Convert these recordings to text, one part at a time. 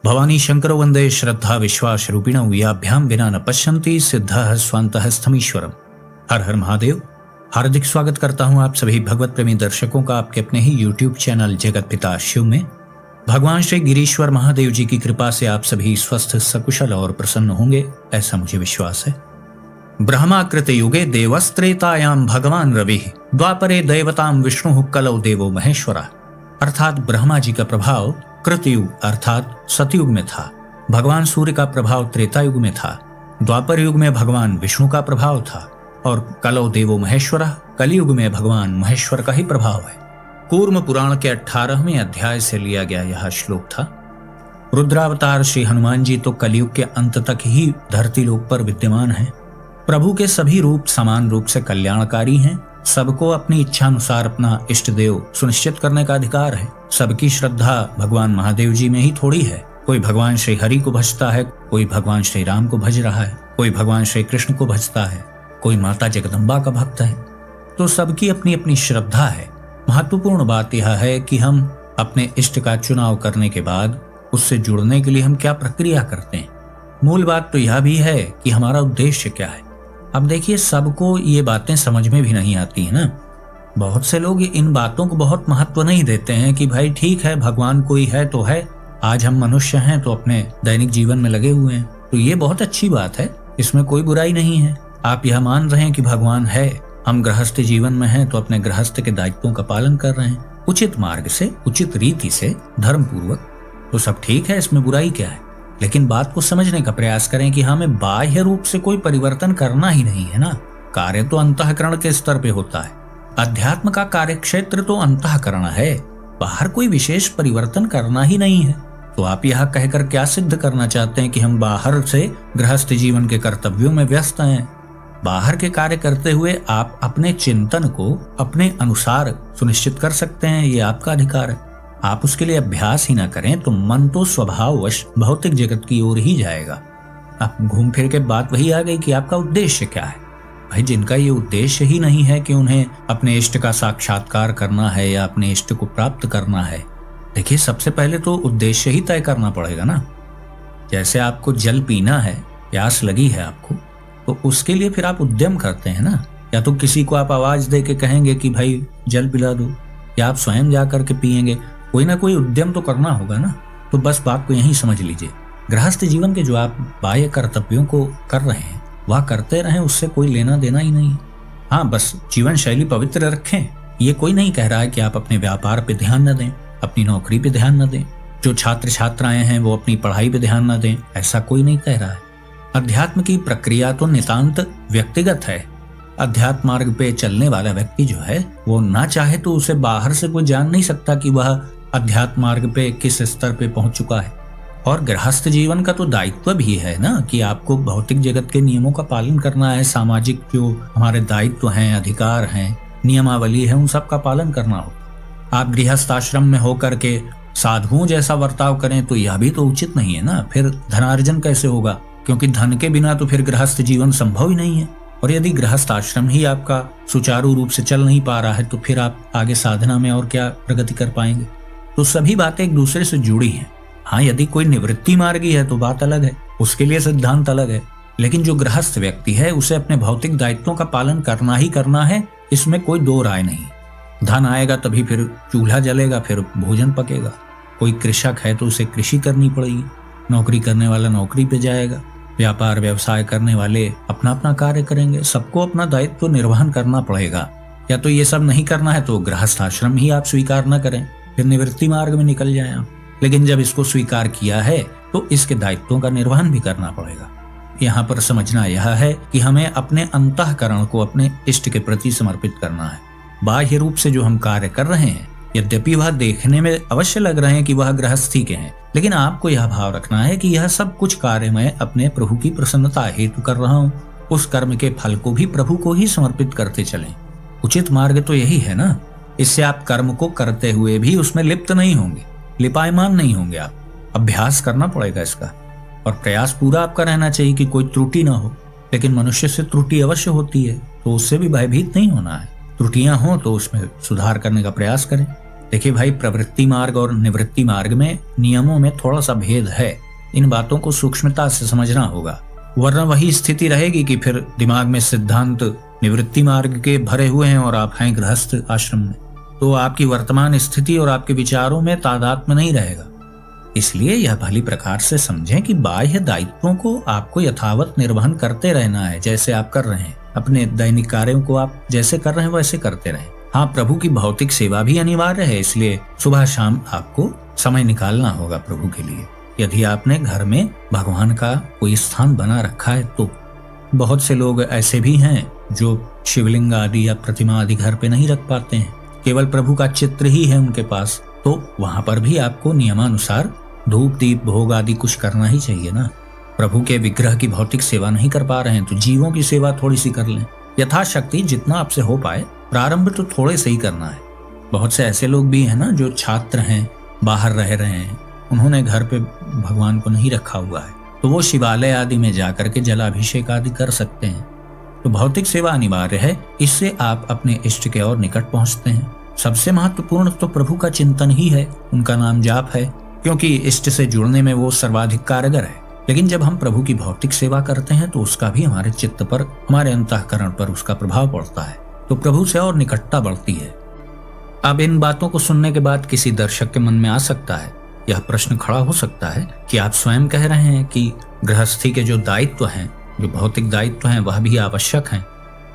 भवानी शंकरो वंदे श्रद्धा विश्वास रूपिणौ याभ्याम विना न पश्यन्ति सिद्धः स्वान्तः स्थमीश्वरम। हर हर महादेव। हार्दिक स्वागत करता हूं आप सभी भगवत प्रेमी दर्शकों का आपके अपने ही YouTube चैनल जगत पिता शिव में। भगवान श्री गिरीश्वर महादेव जी की कृपा से आप सभी स्वस्थ सकुशल और प्रसन्न होंगे, ऐसा मुझे विश्वास है। ब्रह्माकृत युगे देवस्त्रेतायाम भगवान रविः द्वापरे दैवताम विष्णु कलौ देवो महेश्वरा। अर्थात ब्रह्मा जी का प्रभाव कृतयुग अर्थात सतयुग में था, भगवान सूर्य का प्रभाव त्रेता युग में था, द्वापर युग में भगवान विष्णु का प्रभाव था और कलौ देवो महेश्वरा कलयुग में भगवान महेश्वर का ही प्रभाव है। कूर्म पुराण के 18वें अध्याय से लिया गया यह श्लोक था। रुद्रावतार श्री हनुमान जी तो कलयुग के अंत तक ही धरती लोक पर विद्यमान हैं। प्रभु के सभी रूप समान रूप से कल्याणकारी हैं। सबको अपनी इच्छा अनुसार अपना इष्ट देव सुनिश्चित करने का अधिकार है। सबकी श्रद्धा भगवान महादेव जी में ही थोड़ी है। कोई भगवान श्री हरि को भजता है, कोई भगवान श्री राम को भज रहा है, कोई भगवान श्री कृष्ण को भजता है, कोई माता जगदम्बा का भक्त है। तो सबकी अपनी अपनी श्रद्धा है। महत्वपूर्ण बात यह है कि हम अपने इष्ट का चुनाव करने के बाद उससे जुड़ने के लिए हम क्या प्रक्रिया करते हैं। मूल बात तो यह भी है कि हमारा उद्देश्य क्या है। अब देखिए, सबको ये बातें समझ में भी नहीं आती है ना। बहुत से लोग इन बातों को बहुत महत्व नहीं देते हैं कि भाई ठीक है, भगवान कोई है तो है, आज हम मनुष्य हैं तो अपने दैनिक जीवन में लगे हुए हैं, तो ये बहुत अच्छी बात है, इसमें कोई बुराई नहीं है। आप यह मान रहे हैं कि भगवान है, हम गृहस्थ जीवन में हैं तो अपने गृहस्थ के दायित्वों का पालन कर रहे हैं उचित मार्ग से, उचित रीति से, धर्म पूर्वक, तो सब ठीक है, इसमें बुराई क्या है। लेकिन बात को समझने का प्रयास करें कि हमें बाह्य रूप से कोई परिवर्तन करना ही नहीं है ना। कार्य तो अंतःकरण के स्तर पे होता है। अध्यात्म का कार्य क्षेत्र तो अंतःकरण है, बाहर कोई विशेष परिवर्तन करना ही नहीं है। तो आप यह कहकर क्या सिद्ध करना चाहते हैं कि हम बाहर से गृहस्थ जीवन के कर्तव्यों में व्यस्त हैं। बाहर के कार्य करते हुए आप अपने चिंतन को अपने अनुसार सुनिश्चित कर सकते हैं, ये आपका अधिकार है। आप उसके लिए अभ्यास ही ना करें तो मन तो स्वभाववश भौतिक जगत की ओर ही जाएगा। अब घूम फिर के बात वही आ गई कि आपका उद्देश्य क्या है। भाई, जिनका ये उद्देश्य ही नहीं है कि उन्हें अपने इष्ट का साक्षात्कार करना है या अपने इष्ट को प्राप्त करना है, देखिए सबसे पहले तो उद्देश्य ही तय करना पड़ेगा ना। जैसे आपको जल पीना है, प्यास लगी है आपको, तो उसके लिए फिर आप उद्यम करते हैं ना। या तो किसी को आप आवाज दे के कहेंगे कि भाई जल पिला दो, या आप स्वयं जा करके पिएंगे। कोई ना कोई उद्यम तो करना होगा ना। तो बस बात को यही समझ लीजिए, गृहस्थ जीवन के जो आप बाह्य कर्तव्यों को कर रहे हैं वह करते रहें, उससे कोई लेना देना ही नहीं। हाँ, बस जीवन शैली पवित्र रखें। ये कोई नहीं कह रहा है कि आप अपने व्यापार पे ध्यान न दें, अपनी नौकरी पे ध्यान न दें, जो छात्र छात्राएं हैं वो अपनी पढ़ाई पे ध्यान न दें, ऐसा कोई नहीं कह रहा है। अध्यात्म की प्रक्रिया तो नितांत व्यक्तिगत है। अध्यात्म मार्ग पे चलने वाला व्यक्ति जो है वो ना चाहे तो उसे बाहर से कोई जान नहीं सकता कि वह अध्यात्म मार्ग पे किस स्तर पे पहुंच चुका है। और गृहस्थ जीवन का तो दायित्व भी है ना कि आपको भौतिक जगत के नियमों का पालन करना है। सामाजिक जो हमारे दायित्व हैं, अधिकार हैं, नियमावली है, उन सब का पालन करना होगा। आप गृहस्थ आश्रम में होकर के साधुओं जैसा बर्ताव करें तो यह भी तो उचित नहीं है ना। फिर धनार्जन कैसे होगा, क्योंकि धन के बिना तो फिर गृहस्थ जीवन संभव ही नहीं है। और यदि गृहस्थ आश्रम ही आपका सुचारू रूप से चल नहीं पा रहा है तो फिर आप आगे साधना में और क्या प्रगति कर पाएंगे। तो सभी बातें एक दूसरे से जुड़ी हैं। हाँ, यदि कोई निवृत्ति मार्गी है तो बात अलग है, उसके लिए सिद्धांत अलग है। लेकिन जो गृहस्थ व्यक्ति है उसे अपने भौतिक दायित्वों का पालन करना ही करना है, इसमें कोई दो राय नहीं। धन आएगा तभी फिर चूल्हा जलेगा, फिर भोजन पकेगा। कोई कृषक है तो उसे कृषि करनी पड़ेगी, नौकरी करने वाला नौकरी पे जाएगा, व्यापार व्यवसाय करने वाले अपना अपना कार्य करेंगे। सबको अपना दायित्व निर्वहन करना पड़ेगा। या तो ये सब नहीं करना है तो गृहस्थ आश्रम ही आप स्वीकार न करें, फिर निवृत्ति मार्ग में निकल जाएं आप। लेकिन जब इसको स्वीकार किया है तो इसके दायित्वों का निर्वहन भी करना पड़ेगा। यहाँ पर समझना यह है कि हमें अपने अंतःकरण को अपने इष्ट के प्रति समर्पित करना है। बाह्य रूप से जो हम कार्य कर रहे हैं, यद्यपि वह देखने में अवश्य लग रहे हैं कि वह गृहस्थी के हैं, लेकिन आपको यह भाव रखना है कि यह सब कुछ कार्य मैं अपने प्रभु की प्रसन्नता हेतु कर रहा हूँ। उस कर्म के फल को भी प्रभु को ही समर्पित करते चलें। उचित मार्ग तो यही है ना। इससे आप कर्म को करते हुए भी उसमें लिप्त नहीं होंगे, लिपायमान नहीं होंगे। आप अभ्यास करना पड़ेगा इसका, और प्रयास पूरा आपका रहना चाहिए कि कोई त्रुटि ना हो। लेकिन मनुष्य से त्रुटि अवश्य होती है, तो उससे भी भयभीत नहीं होना है। त्रुटियां हों तो उसमें सुधार करने का प्रयास करें। देखिए भाई, प्रवृत्ति मार्ग और निवृत्ति मार्ग में नियमों में थोड़ा सा भेद है। इन बातों को सूक्ष्मता से समझना होगा, वरना वही स्थिति रहेगी कि फिर दिमाग में सिद्धांत निवृत्ति मार्ग के भरे हुए हैं और आप हैं गृहस्थ आश्रम में, तो आपकी वर्तमान स्थिति और आपके विचारों में तादात्म्य नहीं रहेगा। इसलिए यह भली प्रकार से समझें कि बाह्य दायित्वों को आपको यथावत निर्वहन करते रहना है, जैसे आप कर रहे हैं। अपने दैनिक कार्यों को आप जैसे कर रहे हैं वैसे करते रहें। हाँ, प्रभु की भौतिक सेवा भी अनिवार्य है, इसलिए सुबह शाम आपको समय निकालना होगा प्रभु के लिए। यदि आपने घर में भगवान का कोई स्थान बना रखा है तो। बहुत से लोग ऐसे भी हैं जो शिवलिंग आदि या प्रतिमा आदि घर पे नहीं रख पाते हैं, केवल प्रभु का चित्र ही है उनके पास, तो वहां पर भी आपको नियमानुसार धूप दीप भोग आदि कुछ करना ही चाहिए ना। प्रभु के विग्रह की भौतिक सेवा नहीं कर पा रहे हैं तो जीवों की सेवा थोड़ी सी कर लें, यथाशक्ति जितना आपसे हो पाए। प्रारंभ तो थोड़े से ही करना है। बहुत से ऐसे लोग भी हैं ना जो छात्र हैं, बाहर रह रहे हैं, उन्होंने घर पे भगवान को नहीं रखा हुआ है, तो वो शिवालय आदि में जाकर के जलाभिषेक आदि कर सकते हैं। तो भौतिक सेवा अनिवार्य है, इससे आप अपने इष्ट के और निकट पहुंचते हैं। सबसे महत्वपूर्ण तो प्रभु का चिंतन ही है, उनका नाम जाप है, क्योंकि इष्ट से जुड़ने में वो सर्वाधिक कारगर है। लेकिन जब हम प्रभु की भौतिक सेवा करते हैं तो उसका भी हमारे चित्त पर, हमारे अंतःकरण पर उसका प्रभाव पड़ता है, तो प्रभु से और निकटता बढ़ती है। अब इन बातों को सुनने के बाद किसी दर्शक के मन में आ सकता है, यह प्रश्न खड़ा हो सकता है कि आप स्वयं कह रहे हैं कि गृहस्थी के जो दायित्व हैं, जो भौतिक दायित्व हैं, वह भी आवश्यक हैं,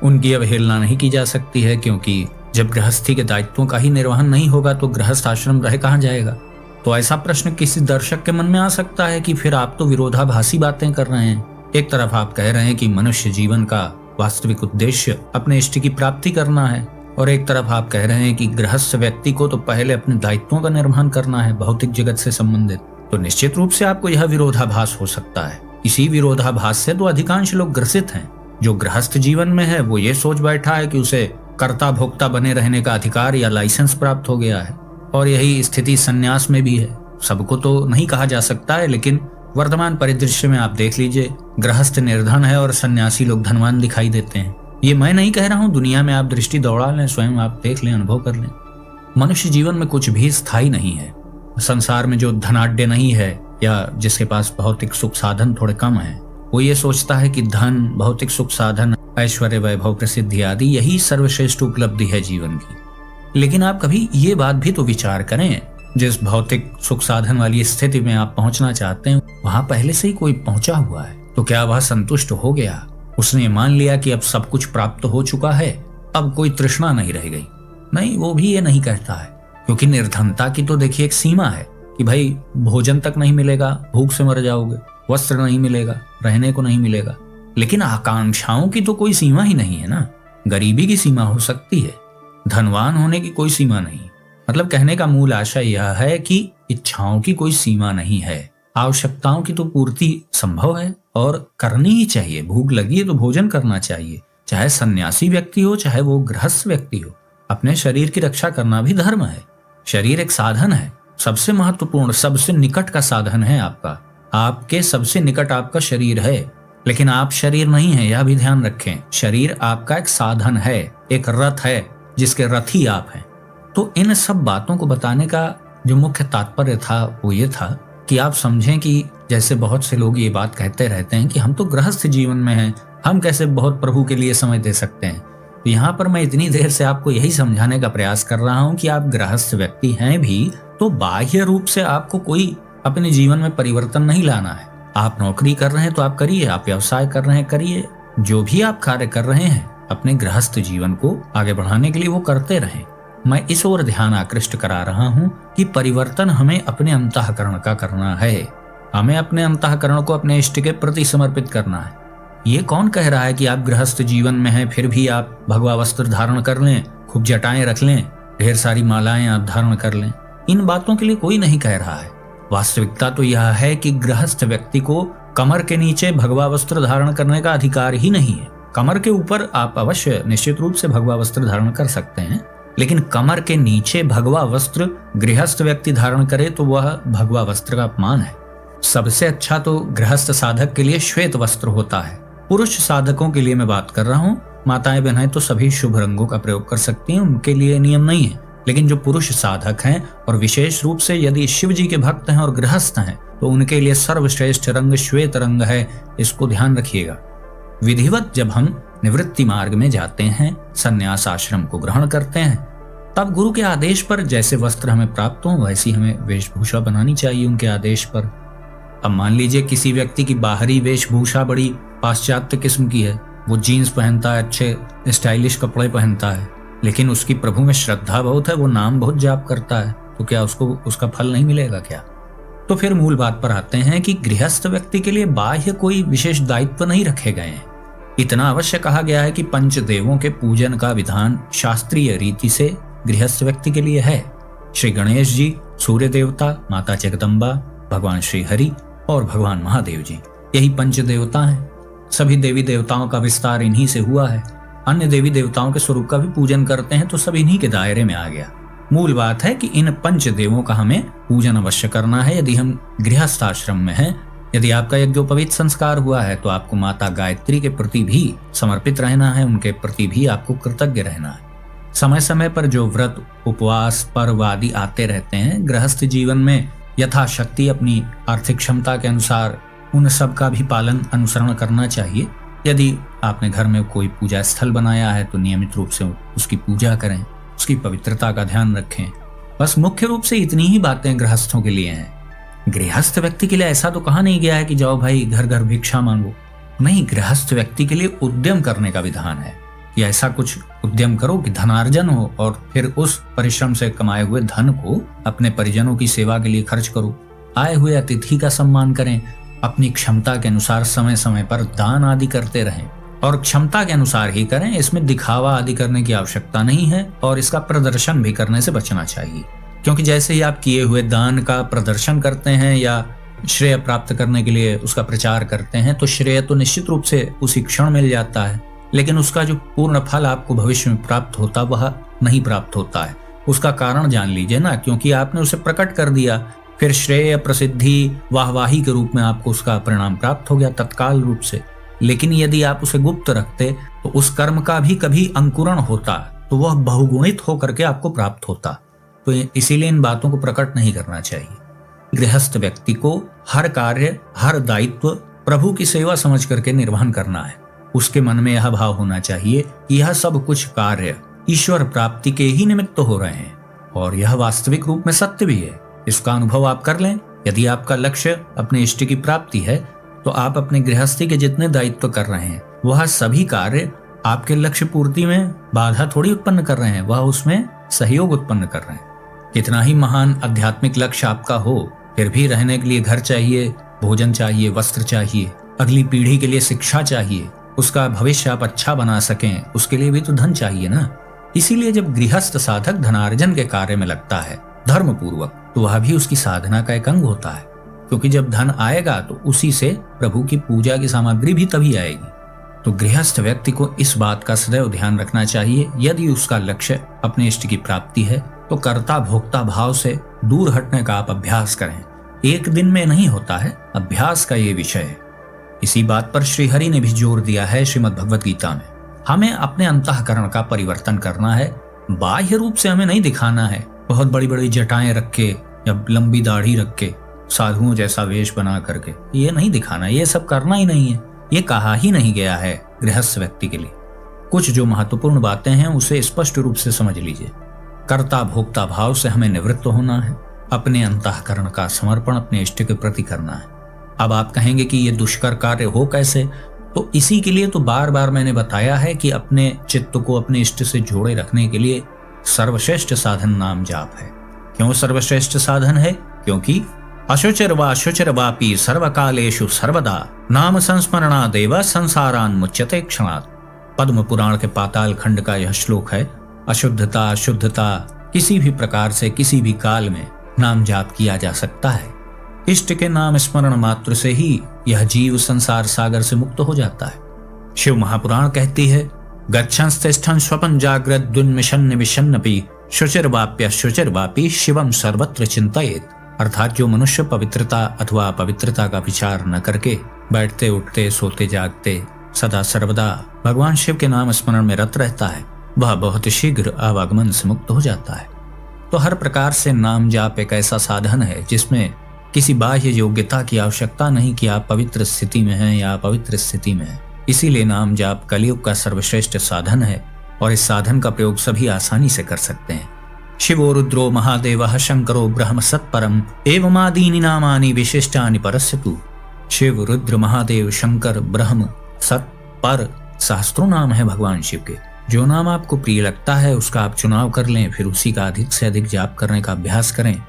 उनकी अवहेलना नहीं की जा सकती है, क्योंकि जब गृहस्थी के दायित्वों का ही निर्वहन नहीं होगा तो गृहस्थ आश्रम रह कहाँ जाएगा। तो ऐसा प्रश्न किसी दर्शक के मन में आ सकता है कि फिर आप तो विरोधाभासी बातें कर रहे हैं। एक तरफ आप कह रहे हैं कि मनुष्य जीवन का वास्तविक उद्देश्य अपने इष्ट की प्राप्ति करना है, और एक तरफ आप कह रहे हैं कि गृहस्थ व्यक्ति को तो पहले अपने दायित्वों का निर्वहन करना है भौतिक जगत से संबंधित। तो निश्चित रूप से आपको यह विरोधाभास हो सकता है। इसी विरोधाभास से तो अधिकांश लोग ग्रसित हैं। जो गृहस्थ जीवन में है वो ये सोच बैठा है कि उसे कर्ता भोक्ता बने रहने का अधिकार या लाइसेंस प्राप्त हो गया है, और यही स्थिति संन्यास में भी है। सबको तो नहीं कहा जा सकता है, लेकिन वर्तमान परिदृश्य में आप देख लीजिए, गृहस्थ निर्धन है और सन्यासी लोग धनवान दिखाई देते हैं। ये मैं नहीं कह रहा हूँ, दुनिया में आप दृष्टि दौड़ा लें, स्वयं आप देख लें, अनुभव कर लें। मनुष्य जीवन में कुछ भी स्थायी नहीं है। संसार में जो धनाढ्य नहीं है या जिसके पास भौतिक सुख साधन थोड़े कम है, वो ये सोचता है कि धन, भौतिक सुख साधन, ऐश्वर्य, वैभव, प्रसिद्धि आदि यही सर्वश्रेष्ठ उपलब्धि है जीवन की। लेकिन आप कभी ये बात भी तो विचार करें, जिस भौतिक सुख साधन वाली स्थिति में आप पहुंचना चाहते हैं वहां पहले से ही कोई पहुंचा हुआ है, तो क्या वह संतुष्ट हो गया? उसने मान लिया कि अब सब कुछ प्राप्त हो चुका है, अब कोई तृष्णा नहीं रह गई? नहीं, वो भी ये नहीं कहता है, क्योंकि निर्धनता की तो देखिए एक सीमा है कि भाई भोजन तक नहीं मिलेगा, भूख से मर जाओगे, वस्त्र नहीं मिलेगा, रहने को नहीं मिलेगा। लेकिन आकांक्षाओं की तो कोई सीमा ही नहीं है ना। गरीबी की सीमा हो सकती है, धनवान होने की कोई सीमा नहीं। मतलब कहने का मूल आशय यह है कि इच्छाओं की कोई सीमा नहीं है। आवश्यकताओं की तो पूर्ति संभव है और करनी ही चाहिए। भूख लगी है तो भोजन करना चाहिए, चाहे सन्यासी व्यक्ति हो चाहे वो गृहस्थ व्यक्ति हो। अपने शरीर की रक्षा करना भी धर्म है। शरीर एक साधन है, सबसे महत्वपूर्ण, सबसे निकट का साधन है आपका। आपके सबसे निकट आपका शरीर है, लेकिन आप शरीर नहीं है, यह भी ध्यान रखें। शरीर आपका एक साधन है, एक रथ है जिसके रथी आप हैं। तो इन सब बातों को बताने का जो मुख्य तात्पर्य था वो ये था कि आप समझें कि जैसे बहुत से लोग ये बात कहते रहते हैं कि हम तो गृहस्थ जीवन में हैं, हम कैसे बहुत प्रभु के लिए समय दे सकते हैं। तो यहाँ पर मैं इतनी देर से आपको यही समझाने का प्रयास कर रहा हूँ कि आप गृहस्थ व्यक्ति हैं भी तो बाह्य रूप से आपको कोई अपने जीवन में परिवर्तन नहीं लाना है। आप नौकरी कर रहे हैं तो आप करिए, आप व्यवसाय कर रहे हैं करिए, जो भी आप कार्य कर रहे हैं अपने गृहस्थ जीवन को आगे बढ़ाने के लिए वो करते रहें। मैं इस ओर ध्यान आकृष्ट करा रहा हूँ कि परिवर्तन हमें अपने अंतःकरण का करना है। हमें अपने अंतःकरण को अपने इष्ट के प्रति समर्पित करना है। ये कौन कह रहा है कि आप गृहस्थ जीवन में हैं फिर भी आप भगवा वस्त्र धारण कर लें, खूब जटाएं रख लें, ढेर सारी मालाएं आप धारण कर लें? इन बातों के लिए कोई नहीं कह रहा है। वास्तविकता तो यह है कि गृहस्थ व्यक्ति को कमर के नीचे भगवा वस्त्र धारण करने का अधिकार ही नहीं है। कमर के ऊपर आप अवश्य निश्चित रूप से भगवा वस्त्र धारण कर सकते हैं, लेकिन कमर के नीचे भगवा वस्त्र गृहस्थ व्यक्ति धारण करे तो वह भगवा वस्त्र का अपमान है। सबसे अच्छा तो गृहस्थ साधक के लिए श्वेत वस्त्र होता है। पुरुष साधकों के लिए मैं बात कर रहा हूँ, माताएं बहनें तो सभी शुभ रंगों का प्रयोग कर सकती हैं, उनके लिए नियम नहीं है। लेकिन जो पुरुष साधक हैं और विशेष रूप से यदि शिव जी के भक्त हैं और गृहस्थ हैं तो उनके लिए सर्वश्रेष्ठ रंग श्वेत रंग है, इसको ध्यान रखिएगा। विधिवत जब हम निवृत्ति मार्ग में जाते हैं, संन्यास आश्रम को ग्रहण करते हैं, तब गुरु के आदेश पर जैसे वस्त्र हमें प्राप्त हो वैसी हमें वेशभूषा बनानी चाहिए उनके आदेश पर। अब मान लीजिए किसी व्यक्ति की बाहरी वेशभूषा बड़ी पाश्चात्य किस्म की है, वो जीन्स पहनता है, अच्छे स्टाइलिश कपड़े पहनता है, लेकिन उसकी प्रभु में श्रद्धा बहुत है, वो नाम बहुत जाप करता है, तो क्या उसको उसका फल नहीं मिलेगा क्या? तो फिर मूल बात पर आते हैं कि गृहस्थ व्यक्ति के लिए बाह्य कोई विशेष दायित्व नहीं रखे गए हैं। इतना अवश्य कहा गया है कि पंचदेवों के पूजन का विधान शास्त्रीय रीति से गृहस्थ व्यक्ति के लिए है। श्री गणेश जी, सूर्य देवता, माता जगदम्बा, भगवान श्री हरि और भगवान महादेव जी, यही पंच देवता हैं। सभी देवी देवताओं का विस्तार इन्हीं से हुआ है। अन्य देवी देवताओं के स्वरूप का भी पूजन करते हैं तो सब इन्हीं के दायरे में आ गया। मूल बात है कि इन पंच देवों का हमें पूजन अवश्य करना है यदि हम गृहस्थ आश्रम में हैं। यदि आपका यज्ञोपवीत संस्कार हुआ है तो आपको माता गायत्री के प्रति भी समर्पित रहना है, उनके प्रति भी आपको कृतज्ञ रहना है। समय समय पर जो व्रत, उपवास, पर्व आदि आते रहते हैं, गृहस्थ जीवन में यथाशक्ति अपनी आर्थिक क्षमता के अनुसार उन सब का भी पालन अनुसरण करना चाहिए। यदि आपने घर में कोई पूजा स्थल बनाया है तो नियमित रूप से उसकी पूजा करें, उसकी पवित्रता का ध्यान रखें। बस मुख्य रूप से इतनी ही बातें गृहस्थों के लिए हैं। गृहस्थ व्यक्ति के लिए ऐसा तो कहा नहीं गया है कि जाओ भाई घर घर भिक्षा मांगो। नहीं, गृहस्थ व्यक्ति के लिए उद्यम करने का विधान है कि ऐसा कुछ उद्यम करो कि धनार्जन हो और फिर उस परिश्रम से कमाए हुए धन को अपने परिजनों की सेवा के लिए खर्च करो। आए हुए अतिथि का सम्मान करें, अपनी क्षमता के अनुसार समय समय पर दान आदि करते रहें और क्षमता के अनुसार ही करें। इसमें दिखावा आदि करने की आवश्यकता नहीं है और इसका प्रदर्शन भी करने से बचना चाहिए, क्योंकि जैसे ही आप किए हुए दान का प्रदर्शन करते हैं या श्रेय प्राप्त करने के लिए उसका प्रचार करते हैं तो श्रेय तो निश्चित रूप से उसी क्षण मिल जाता है, लेकिन उसका जो पूर्ण फल आपको भविष्य में प्राप्त होता वह नहीं प्राप्त होता है। उसका कारण जान लीजिए ना, क्योंकि आपने उसे प्रकट कर दिया, फिर श्रेय, प्रसिद्धि, वाहवाही के रूप में आपको उसका परिणाम प्राप्त हो गया तत्काल रूप से। लेकिन यदि आप उसे गुप्त रखते तो उस कर्म का भी कभी अंकुरण होता तो वह बहुगुणित होकर के आपको प्राप्त होता। तो इसीलिए इन बातों को प्रकट नहीं करना चाहिए। गृहस्थ व्यक्ति को हर कार्य, हर दायित्व प्रभु की सेवा समझ करके निर्वहन करना है। उसके मन में यह भाव होना चाहिए कि यह सब कुछ कार्य ईश्वर प्राप्ति के ही निमित्त हो रहे हैं और यह वास्तविक रूप में सत्य भी है। इसका अनुभव आप कर लें। यदि आपका लक्ष्य अपने इष्ट की प्राप्ति है तो आप अपने गृहस्थी के जितने दायित्व कर रहे हैं वह सभी कार्य आपके लक्ष्य पूर्ति में बाधा थोड़ी उत्पन्न कर रहे हैं, वह उसमें सहयोग उत्पन्न कर रहे हैं। कितना ही महान आध्यात्मिक लक्ष्य आपका हो, फिर भी रहने के लिए घर चाहिए, भोजन चाहिए, वस्त्र चाहिए, अगली पीढ़ी के लिए शिक्षा चाहिए, उसका भविष्य आप अच्छा बना सकें, उसके लिए भी तो धन चाहिए ना। इसीलिए जब गृहस्थ साधक धनार्जन के कार्य में लगता है धर्म पूर्वक, तो वह भी उसकी साधना का एक अंग होता है, क्योंकि जब धन आएगा तो उसी से प्रभु की पूजा की सामग्री भी तभी आएगी। तो गृहस्थ व्यक्ति को इस बात का सदैव ध्यान रखना चाहिए, यदि उसका लक्ष्य अपने इष्ट की प्राप्ति है तो कर्ता भोक्ता भाव से दूर हटने का आप अभ्यास करें। एक दिन में नहीं होता है, अभ्यास का ये विषय है। इसी बात पर श्री हरि ने भी जोर दिया है श्रीमद् भगवत गीता में। हमें अपने अंतःकरण का परिवर्तन करना है, बाह्य रूप से हमें नहीं दिखाना है बहुत बड़ी बड़ी जटाएं रख के या लंबी दाढ़ी रख के, साधुओं जैसा वेश बना करके, ये नहीं दिखाना, ये सब करना ही नहीं है। ये कहा ही नहीं गया है गृहस्थ व्यक्ति के लिए। कुछ जो महत्वपूर्ण बातें हैं उसे स्पष्ट रूप से समझ लीजिए। कर्ता भोक्ता भाव से हमें निवृत्त होना है, अपने अंतःकरण का समर्पण अपने इष्ट के प्रति करना है। अब आप कहेंगे कि ये दुष्कर कार्य हो कैसे, तो इसी के लिए तो बार बार मैंने बताया है कि अपने चित्त को अपने इष्ट से जोड़े रखने के लिए सर्वश्रेष्ठ साधन नाम जाप है। क्यों सर्वश्रेष्ठ साधन है? क्योंकि अशुचिर वा शुचिर वापी सर्वकालेषु सर्वदा नाम संस्मरणा देव संसारान मुच्यते क्षणात्। पद्म पुराण के पाताल खंड का यह श्लोक है। अशुद्धता, शुद्धता, किसी भी प्रकार से किसी भी काल में नाम जाप किया जा सकता है। इष्ट के नाम स्मरण मात्र से ही यह जीव संसार सागर से मुक्त हो जाता है। शिव महापुराण कहती है, गच्छंस्तिष्ठन् स्वपन जाग्रत दुन्मिषन्न विषन्नपि शुचिर्वाप्य शुचिर्वापि शिवम सर्वत्र चिंतयेत्। अर्थात जो मनुष्य पवित्रता अथवा अपवित्रता का विचार न करके बैठते उठते सोते जागते सदा सर्वदा भगवान शिव के नाम स्मरण में रत रहता है, वह बहुत शीघ्र आवागमन से मुक्त हो जाता है। तो हर प्रकार से नाम जाप एक ऐसा साधन है जिसमें किसी बाह्य योग्यता की आवश्यकता नहीं कि आप पवित्र स्थिति में हैं या अपवित्र स्थिति में हैं। इसीलिए नाम जाप कलयुग का सर्वश्रेष्ठ साधन है और इस साधन का प्रयोग सभी आसानी से कर सकते हैं। शिवो रुद्रो महादेवः शंकरो ब्रह्म सत्परम एवमादीनि नामानि विशिष्टानि परस्यतु। शिव, रुद्र, महादेव, शंकर, ब्रह्म, सत, पर सहस्त्रों नाम है भगवान शिव के। जो नाम आपको प्रिय लगता है उसका आप चुनाव कर लें, फिर उसी का अधिक से अधिक जाप करने का अभ्यास करें।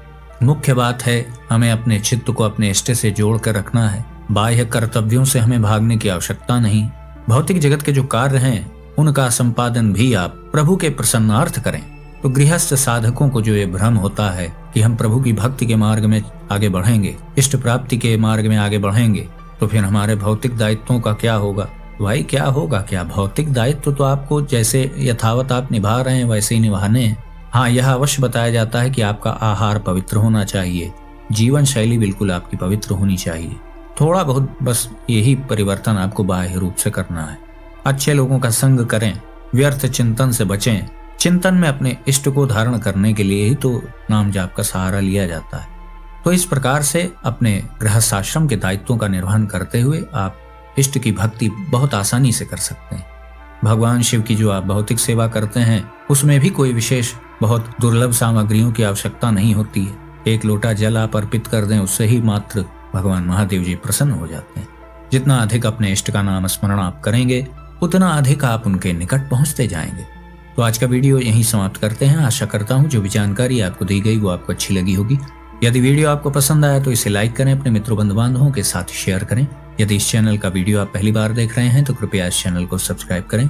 मुख्य बात है हमें अपने चित्त को अपने इष्ट से जोड़ कर रखना है। बाह्य कर्तव्यों से हमें भागने की आवश्यकता नहीं। भौतिक जगत के जो कार्य हैं उनका संपादन भी आप प्रभु के प्रसन्नार्थ करें। तो गृहस्थ साधकों को जो ये भ्रम होता है कि हम प्रभु की भक्ति के मार्ग में आगे बढ़ेंगे, इष्ट प्राप्ति के मार्ग में आगे बढ़ेंगे, तो फिर हमारे भौतिक दायित्वों का क्या होगा? भाई क्या होगा क्या? भौतिक दायित्व तो आपको जैसे यथावत आप निभा रहे हैं वैसे ही निभाने हैं। हाँ, यह अवश्य बताया जाता है कि आपका आहार पवित्र होना चाहिए, जीवन शैली बिल्कुल आपकी पवित्र होनी चाहिए। थोड़ा बहुत बस यही परिवर्तन आपको बाह्य रूप से करना है। अच्छे लोगों का संग करें, व्यर्थ चिंतन से बचें। चिंतन में अपने इष्ट को धारण करने के लिए ही तो नाम जाप का सहारा लिया जाता है। तो इस प्रकार से अपने गृहस्थाश्रम के दायित्वों का निर्वहन करते हुए आप इष्ट की भक्ति बहुत आसानी से कर सकते हैं। भगवान शिव की जो आप भौतिक सेवा करते हैं उसमें भी कोई विशेष बहुत दुर्लभ सामग्रियों की आवश्यकता नहीं होती है। एक लोटा जल आप अर्पित कर दें, उससे ही मात्र भगवान महादेव जी प्रसन्न हो जाते हैं। जितना अधिक अपने इष्ट का नाम स्मरण आप करेंगे उतना अधिक आप उनके निकट पहुंचते जाएंगे। तो आज का वीडियो यहीं समाप्त करते हैं। आशा करता हूं जो भी जानकारी आपको दी गई वो आपको अच्छी लगी होगी। यदि वीडियो आपको पसंद आया तो इसे लाइक करें, अपने मित्रों बंधु बांधवों के साथ शेयर करें। यदि इस चैनल का वीडियो आप पहली बार देख रहे हैं तो कृपया इस चैनल को सब्सक्राइब करें।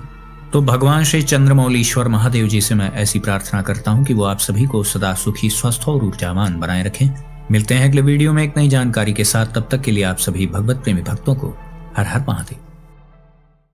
तो भगवान श्री चंद्रमौलीश्वर महादेव जी से मैं ऐसी प्रार्थना करता हूँ कि वो आप सभी को सदा सुखी, स्वस्थ और ऊर्जावान बनाए रखें। मिलते हैं अगले वीडियो में एक नई जानकारी के साथ। तब तक के लिए आप सभी भगवत प्रेमी भक्तों को हर हर महादेव।